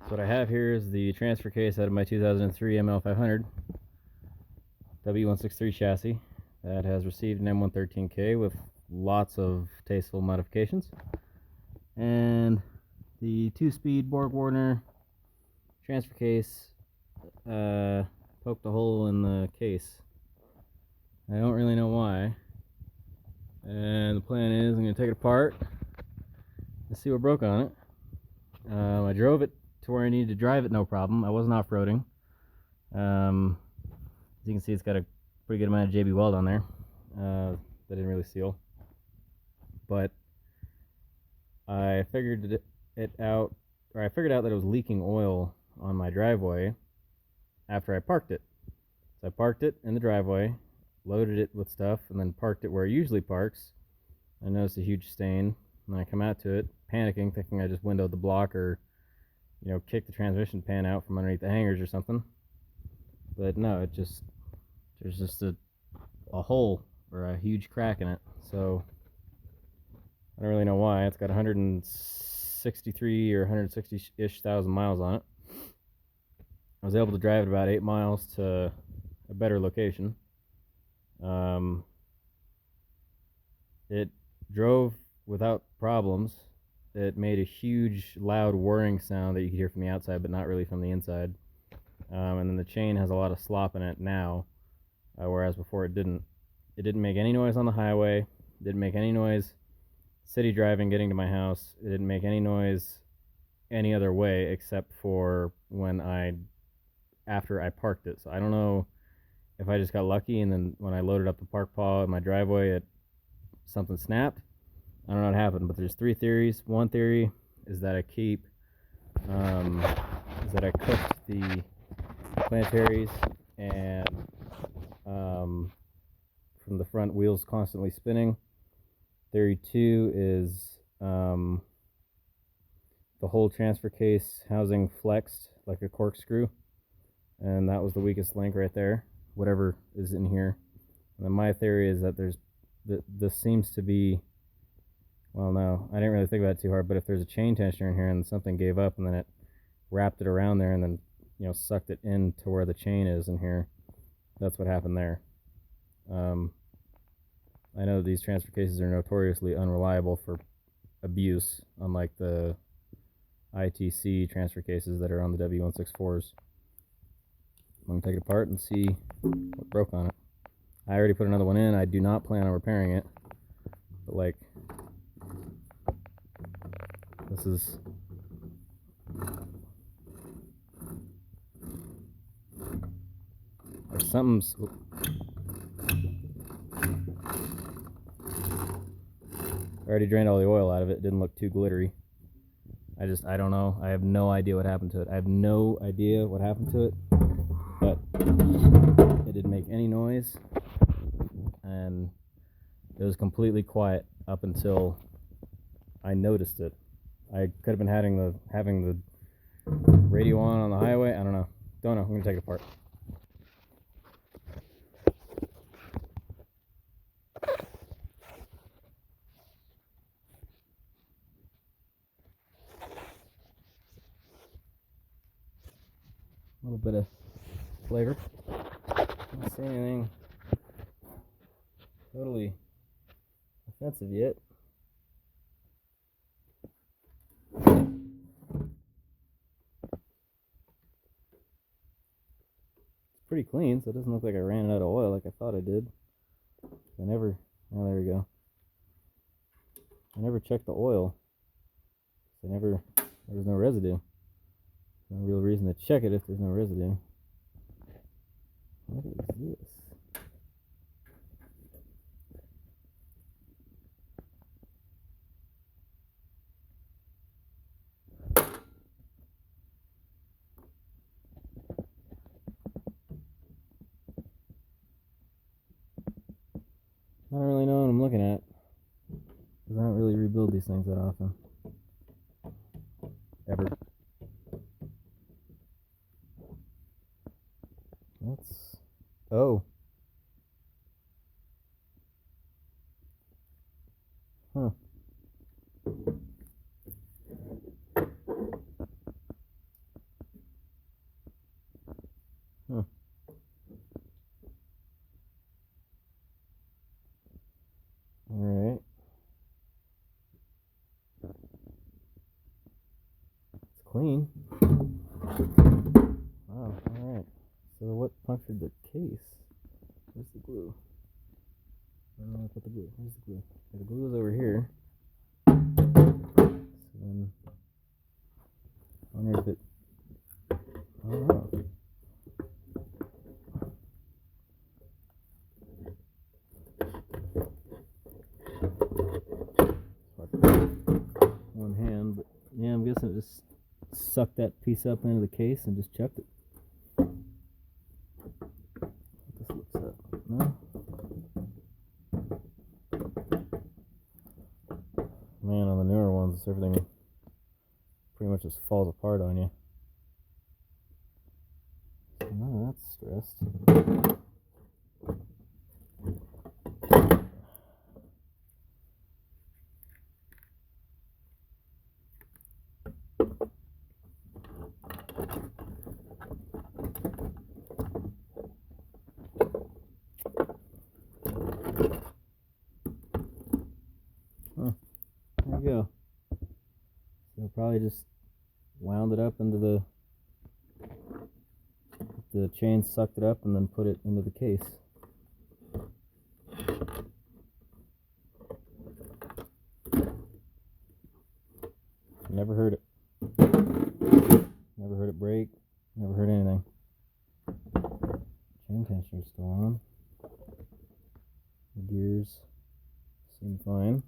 So what I have here is the transfer case out of my 2003 ML500 W163 chassis that has received an M113K with lots of tasteful modifications. And the 2-speed Borg Warner transfer case poked a hole in the case. I don't really know why. And the plan is I'm going to take it apart and see what broke on it. I drove it to where I needed to drive it, no problem. I wasn't off-roading. As you can see, it's got a pretty good amount of JB weld on there. That didn't really seal. But I figured it out, or I figured out that it was leaking oil on my driveway after I parked it. So I parked it in the driveway, loaded it with stuff, and then parked it where it usually parks. I noticed a huge stain, and I come out to it, panicking, thinking I just windowed the block or, kicked the transmission pan out from underneath the hangers or something. But no, there's just a hole or a huge crack in it. So I don't really know why. It's got 163 or 160-ish thousand miles on it. I was able to drive it about 8 miles to a better location. It drove without problems. It made a huge, loud whirring sound that you could hear from the outside, but not really from the inside. And then the chain has a lot of slop in it now, whereas before it didn't. It didn't make any noise on the highway. It didn't make any noise city driving, getting to my house. It didn't make any noise any other way except for after I parked it. So I don't know if I just got lucky and then when I loaded up the park paw in my driveway, something snapped. I don't know what happened, but there's 3 theories. One theory is that I cooked the planetaries and from the front wheels constantly spinning. Theory 2 is the whole transfer case housing flexed like a corkscrew, and that was the weakest link right there, whatever is in here. And then my theory is that this seems to be, well, no, I didn't really think about it too hard, but if there's a chain tensioner in here and something gave up and then it wrapped it around there and then sucked it in to where the chain is in here, that's what happened there. I know these transfer cases are notoriously unreliable for abuse, unlike the ITC transfer cases that are on the W164s. I'm going to take it apart and see what broke on it. I already put another one in. I do not plan on repairing it. But this is... something's... I already drained all the oil out of it. It didn't look too glittery. I don't know. I have no idea what happened to it. I have no idea what happened to it. But it didn't make any noise. And it was completely quiet up until I noticed it. I could have been having the radio on the highway. I don't know. I'm going to take it apart. A little bit of flavor. Don't see anything totally offensive yet. It's pretty clean, so it doesn't look like I ran it out of oil like I thought I did. Oh, there we go. I never checked the oil. There was no residue. No real reason to check it if there's no residue. What is this? I don't really know what I'm looking at, because I don't really rebuild these things that often. Ever. Oh. Huh. clean. Wow, alright. So what punctured the case? Where's the glue? Where do I put the glue? Where's the glue? Okay, the glue is over here. So then, I wonder if it... I don't know. One hand, but yeah, I'm guessing it just sucked that piece up into the case and just chucked it. This looks up. No? Man, on the newer ones, everything pretty much just falls apart on you. So none of that's stressed. Huh. There you go. So probably just wound it up into the chain, sucked it up, and then put it into the case. Never heard it. Never heard it break. Never heard anything. Chain tensioner's still on. The gears seem fine.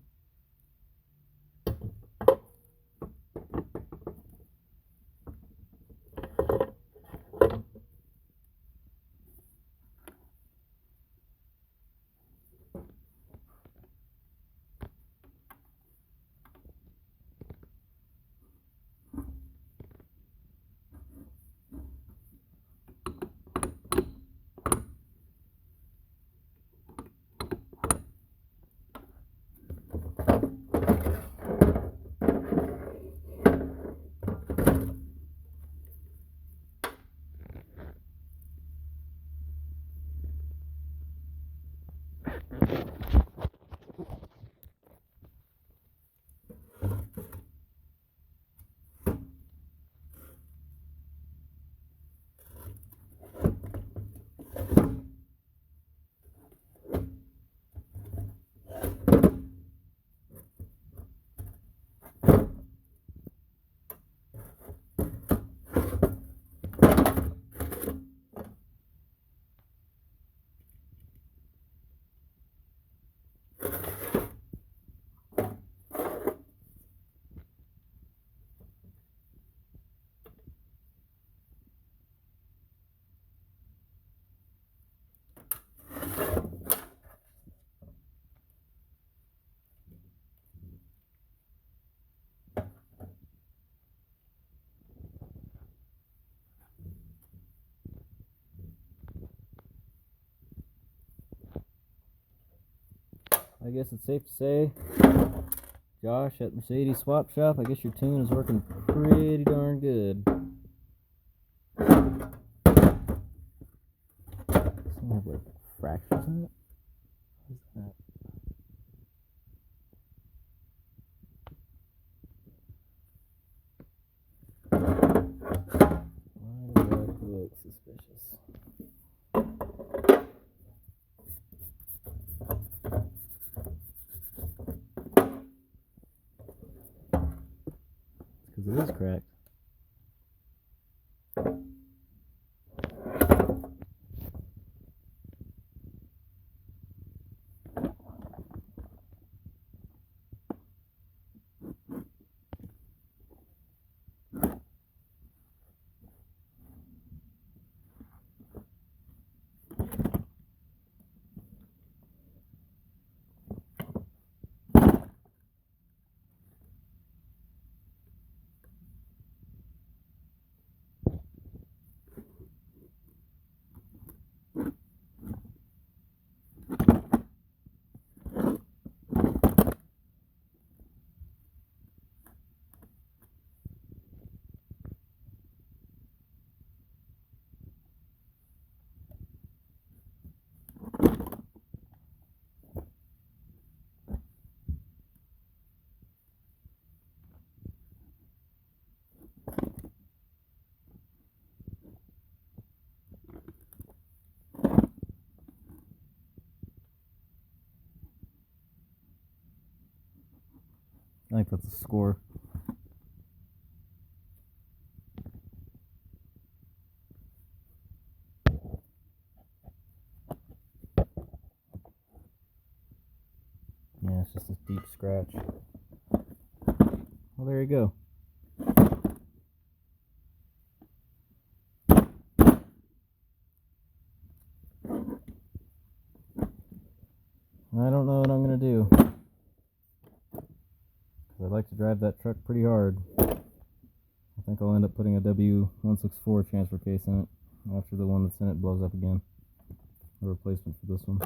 I guess it's safe to say, Josh at Mercedes Swap Shop, I guess your tune is working pretty darn good. Some have like fractures in it. What is that? Why does that look suspicious? Because it is cracked. think that's a score. Yeah, it's just a deep scratch. Well, there you go. I don't know what I'm going to do, because I'd like to drive that truck pretty hard. I think I'll end up putting a W164 transfer case in it after the one that's in it blows up again. A replacement for this one.